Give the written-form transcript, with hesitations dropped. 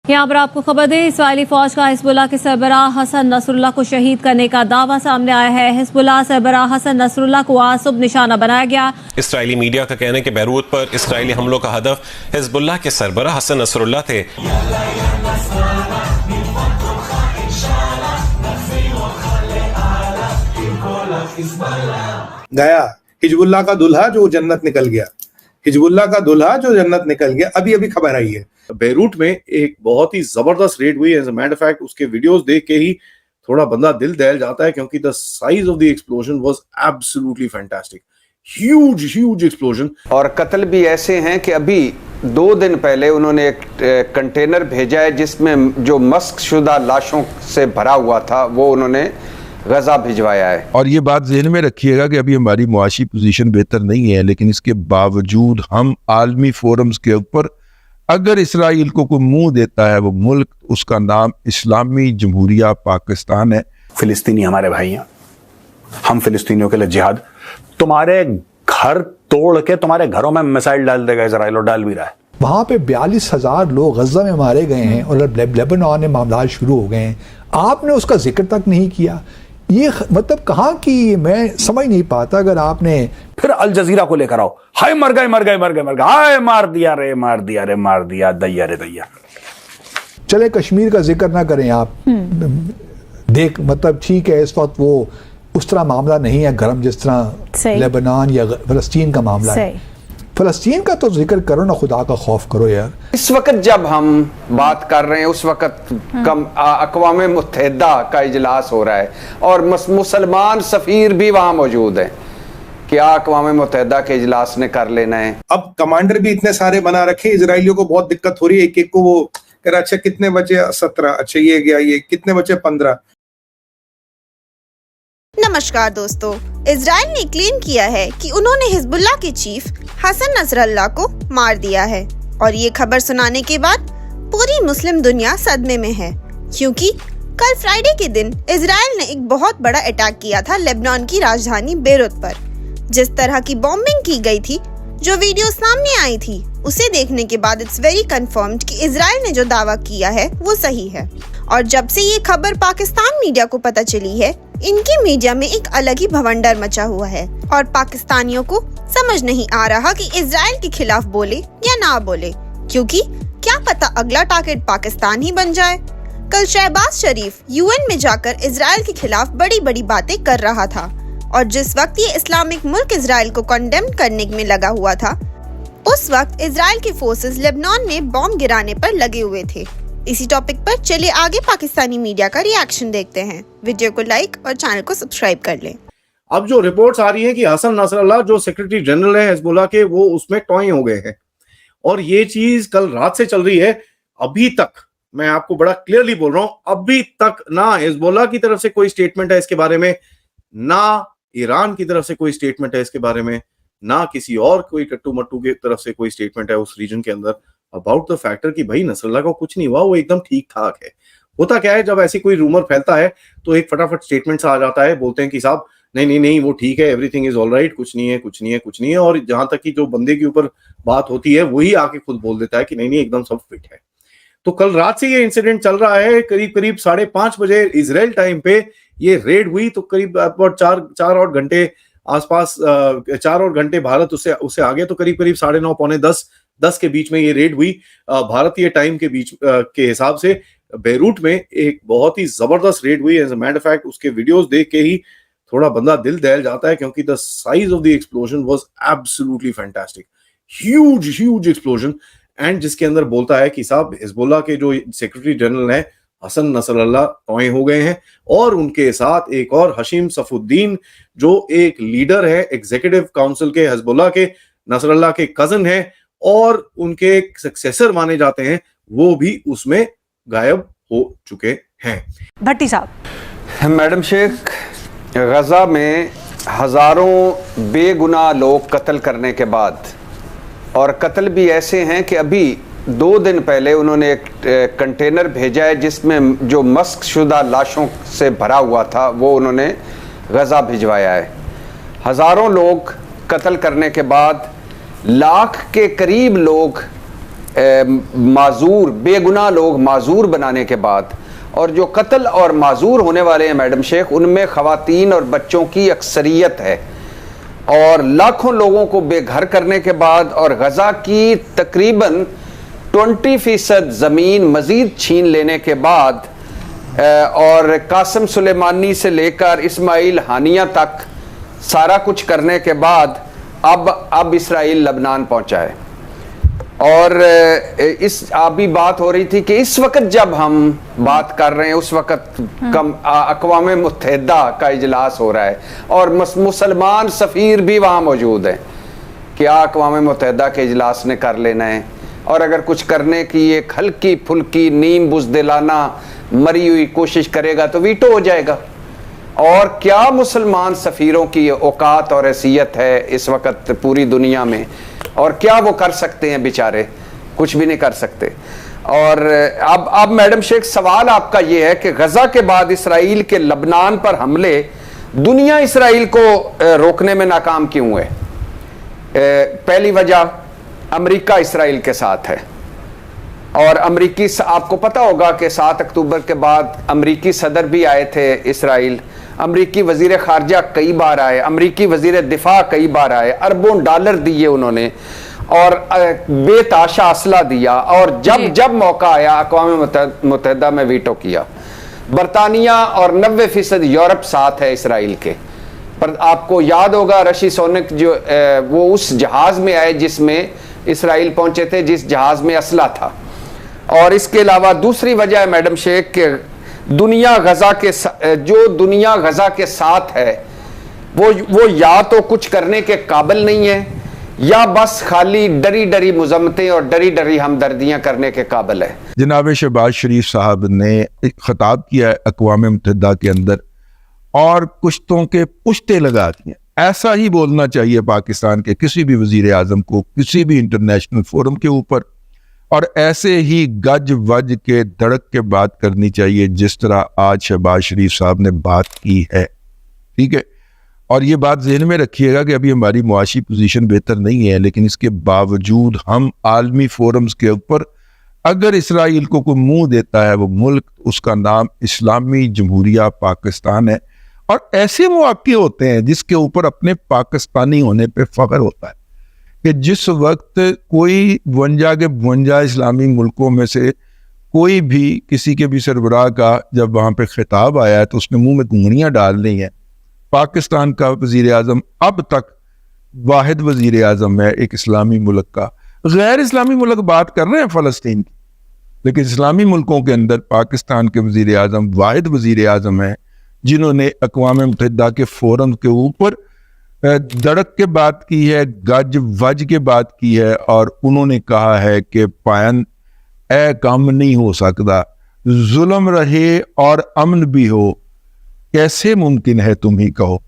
यहाँ पर आपको खबर दें, इस्राइली फौज का हिजबुल्लाह के सरबराह हसन नसरुल्लाह को शहीद करने का दावा सामने आया है। हिजबुल्लाह सरबराह हसन नसरुल्लाह को आज सुबह निशाना बनाया गया। इस्राइली मीडिया का कहना है कि बैरूत पर इस्राइली हमलों का हदफ हिजबुल्लाह के सरबराह हसन नसरुल्लाह थे। गया हिजबुल्लाह का दुल्हा जो जन्नत निकल गया, हिजबुल्लाह का दुल्हा जो जन्नत निकल गया। अभी खबर आई है बेरूट में एक बहुत ही जबरदस्त रेड हुई। As a matter of fact उसके वीडियोस देख के ही थोड़ा बंदा दिल दहल जाता है, क्योंकि the size of the explosion was absolutely fantastic. Huge explosion. और कत्ल भी ऐसे हैं कि अभी 2 दिन पहले उन्होंने एक कंटेनर भेजा है जिसमें जो मस्क शुदा लाशों से भरा हुआ था वो उन्होंने गजा भिजवाया है। और ये बात ज़हन में रखिएगा कि अभी हमारी मुआशी पोजीशन बेहतर नहीं है, लेकिन इसके बावजूद हम आलमी फोरम्स के ऊपर अगर इसराइल को कोई मुंह देता है वो मुल्क, उसका नाम इस्लामी जमहूरिया पाकिस्तान है। फिलिस्तीनी हमारे भाई हैं, हम फिलिस्तीनियों के लिए जिहाद। तुम्हारे घर तोड़ के तुम्हारे घरों में मिसाइल डाल देगा इसराइल, और डाल भी रहा है। वहाँ पे 42,000 लोग गजा में मारे गए हैं और लेबनान में मामला शुरू हो गए हैं। आपने उसका जिक्र तक नहीं किया। ये मतलब कहाँ की, मैं समझ नहीं पाता। अगर आपने फिर अल जजीरा को लेकर आओ, हाय मर गए, हाय मार दिया दैया रे दैया। चले कश्मीर का जिक्र ना करें आप, देख मतलब ठीक है इस वक्त वो उस तरह मामला नहीं है गर्म जिस तरह लेबनान या फलस्तीन का मामला है। फलस्तीन का तो जिक्र करो ना, खुदा का खौफ करो यार। इस वक्त जब हम बात कर रहे हैं उस वक्त अक़वाम मुत्तहिदा का इजलास हो रहा है और मुसलमान सफीर भी वहां मौजूद हैं। क्या अक़वाम मुत्तहिदा के इजलास ने कर लेना है? अब कमांडर भी इतने सारे बना रखे, इजराइलियों को बहुत दिक्कत हो रही है। एक को वो कह रहा अच्छा कितने बचे 17, अच्छा ये गया, ये कितने बचे 15। नमस्कार दोस्तों, इजराइल ने क्लेम किया है कि उन्होंने हिजबुल्लाह के चीफ हसन नसरल्लाह को मार दिया है और ये खबर सुनाने के बाद पूरी मुस्लिम दुनिया सदमे में है, क्योंकि कल फ्राइडे के दिन इजराइल ने एक बहुत बड़ा अटैक किया था लेबनान की राजधानी बेरूत पर। जिस तरह की बॉम्बिंग की गई थी, जो वीडियो सामने आई थी, उसे देखने के बाद इट्स वेरी कंफर्म्ड कि इजराइल ने जो दावा किया है वो सही है। और जब से ये खबर पाकिस्तान मीडिया को पता चली है, इनकी मीडिया में एक अलग ही भवंडर मचा हुआ है और पाकिस्तानियों को समझ नहीं आ रहा कि इजराइल के खिलाफ बोले या ना बोले, क्योंकि क्या पता अगला टारगेट पाकिस्तान ही बन जाए। कल शहबाज शरीफ यूएन में जाकर इजराइल के खिलाफ बड़ी बड़ी बातें कर रहा था और जिस वक्त ये इस्लामिक मुल्क इजराइल को कंडेम करने में लगा हुआ था, उस वक्त इजराइल के फोर्सेस लेबनान में बॉम्ब गिराने पर लगे हुए थे। इसी टॉपिक पर चलिए आगे पाकिस्तानी मीडिया का रिएक्शन देखते हैं। वीडियो को लाइक और चैनल को सब्सक्राइब कर लें। अब जो रिपोर्ट्स आ रही हैं कि हसन नसरल्लाह जो सेक्रेटरी जनरल है हिजबुल्लाह के, वो उसमें टॉय हो गए हैं और ये चीज कल रात से चल रही है। अभी तक मैं आपको बड़ा क्लियरली बोल रहा हूं, अभी तक ना हिजबुल्लाह की तरफ से कोई स्टेटमेंट है इसके बारे में, ना ईरान की तरफ से कोई स्टेटमेंट है इसके बारे में, ना किसी और कोई टट्टू मट्टू की तरफ से कोई स्टेटमेंट है उस रीजन के अंदर अबाउट द फैक्टर कि भाई नसरल्लाह को कुछ नहीं हुआ, वो एकदम ठीक ठाक है। होता क्या है, जब ऐसी कोई रूमर फैलता है तो एक फटाफट स्टेटमेंट आ जाता है, बोलते हैं कि साहब नहीं वो ठीक है, एवरीथिंग इज ऑलराइट, कुछ नहीं है। और जहां तक कि जो बंदे के ऊपर बात होती है वही आके खुद बोल देता है कि नहीं एकदम सब फिट है। तो कल रात से ये इंसिडेंट चल रहा है। करीब 5:30 बजे इजराइल टाइम पे ये रेड हुई, तो करीब 4 और घंटे आसपास, 4 और घंटे भारत उससे आगे, तो करीब 9:30 पौने 10 के बीच में ये रेड हुई भारतीय टाइम के बीच के हिसाब से। बेरूट में एक बहुत ही जबरदस्त रेड हुई। As a matter of fact उसके वीडियोस देख के ही थोड़ा बंदा दिल दहल जाता है, क्योंकि the size of the explosion was absolutely fantastic. Huge explosion, and जिसके अंदर बोलता है कि साहब हिजबुल्लाह के जो सेक्रेटरी जनरल हैं हसन नसरल्लाह टॉय हो गए हैं और उनके साथ एक और हशीम सफुद्दीन जो एक लीडर है एग्जीक्यूटिव काउंसिल के हिजबुल्लाह के, नसरल्लाह के कजन है और उनके सक्सेसर माने जाते हैं, वो भी उसमें गायब हो चुके हैं। भट्टी साहब। मैडम शेख, गजा में हजारों बेगुनाह लोग कत्ल करने के बाद, और कत्ल भी ऐसे हैं कि अभी 2 दिन पहले उन्होंने एक कंटेनर भेजा है जिसमें जो मस्क शुदा लाशों से भरा हुआ था वो उन्होंने गजा भिजवाया है। हजारों लोग कत्ल करने के बाद लाख के करीब लोग माजूर बेगुनाह लोग माजूर बनाने के बाद, और जो कत्ल और माजूर होने वाले हैं मैडम शेख, उनमें ख़वातीन और बच्चों की अक्सरियत है, और लाखों लोगों को बेघर करने के बाद और गजा की तकरीबन 20% ज़मीन मज़ीद छीन लेने के बाद और कासिम सुलेमानी से लेकर इस्माइल हानिया तक सारा कुछ करने के बाद अब इसराइल लबनान पहुंचा है। और इस अभी बात हो रही थी कि इस वक्त जब हम बात कर रहे हैं उस वक्त अक़वाम मुत्तहिदा का इजलास हो रहा है और मुसलमान सफ़ीर भी वहाँ मौजूद हैं। क्या अक़वाम मुत्तहिदा के इजलास ने कर लेना है, और अगर कुछ करने की एक हल्की फुल्की नीम बुज़दिलाना मरी हुई कोशिश करेगा तो वीटो हो जाएगा। और क्या मुसलमान सफ़ीरों की औकात और हैसियत है इस वक्त पूरी दुनिया में, और क्या वो कर सकते हैं बेचारे? कुछ भी नहीं कर सकते। और अब मैडम शेख सवाल आपका ये है कि गजा के बाद इसराइल के लबनान पर हमले, दुनिया इसराइल को रोकने में नाकाम क्यों है? पहली वजह अमेरिका इसराइल के साथ है, और अमरीकी, आपको पता होगा कि 7 अक्टूबर के बाद अमरीकी सदर भी आए थे इसराइल, अमरीकी वजीर खारजा कई बार आए, अमरीकी वजीर दिफा कई बार आए, अरबों डॉलर दिए उन्होंने और बेताशा असला दिया, और जब मौका आया अक़वाम मुत्तहिदा में वीटो किया। बरतानिया और 90% यूरोप साथ है इसराइल के। पर आपको याद होगा रशी सोनक जो वो उस जहाज में आए जिसमें इसराइल पहुंचे थे, जिस जहाज में असला था। और इसके अलावा दूसरी वजह है मैडम शेख के दुनिया गजा के साथ है वो या तो कुछ करने के काबिल नहीं है, या बस खाली डरी डरी मुजम्मतें और डरी डरी हमदर्दियां करने के काबिल है। जनाब शहबाज शरीफ साहब ने एक खिताब किया है अक़वाम मुत्तहिदा के अंदर, और कुश्तों के पुश्ते लगा दिए। ऐसा ही बोलना चाहिए पाकिस्तान के किसी भी वजीर आज़म को किसी भी इंटरनेशनल फोरम के ऊपर, और ऐसे ही गज वज के धड़क के बात करनी चाहिए जिस तरह आज शहबाज शरीफ साहब ने बात की है। ठीक है, और ये बात जहन में रखिएगा कि अभी हमारी मुआशी पोजीशन बेहतर नहीं है, लेकिन इसके बावजूद हम आलमी फोरम्स के ऊपर अगर इसराइल को कोई मुंह देता है वो मुल्क, उसका नाम इस्लामी जमहूरिया पाकिस्तान है। और ऐसे मौके होते हैं जिसके ऊपर अपने पाकिस्तानी होने पे फख्र होता है कि जिस वक्त कोई 52 के 52 इस्लामी मुल्कों में से कोई भी किसी के भी सरबराह का जब वहाँ पे खिताब आया है तो उसने मुंह में घुंघनियाँ डाल ली हैं। पाकिस्तान का वज़ीर आज़म अब तक वाहिद वज़ीर आज़म है एक इस्लामी मुल्क का। गैर इस्लामी मुल्क बात कर रहे हैं फ़लस्तीन की, लेकिन इस्लामी मुल्कों के अंदर पाकिस्तान के वज़ीर आज़म वाहिद वज़ीर आज़म है जिन्होंने अक़वाम मुत्तहिदा के फोरम के ऊपर धड़क के बात की है, गज वज के बात की है, और उन्होंने कहा है कि पायन ए कम नहीं हो सकता, जुल्म रहे और अमन भी हो, कैसे मुमकिन है तुम ही कहो।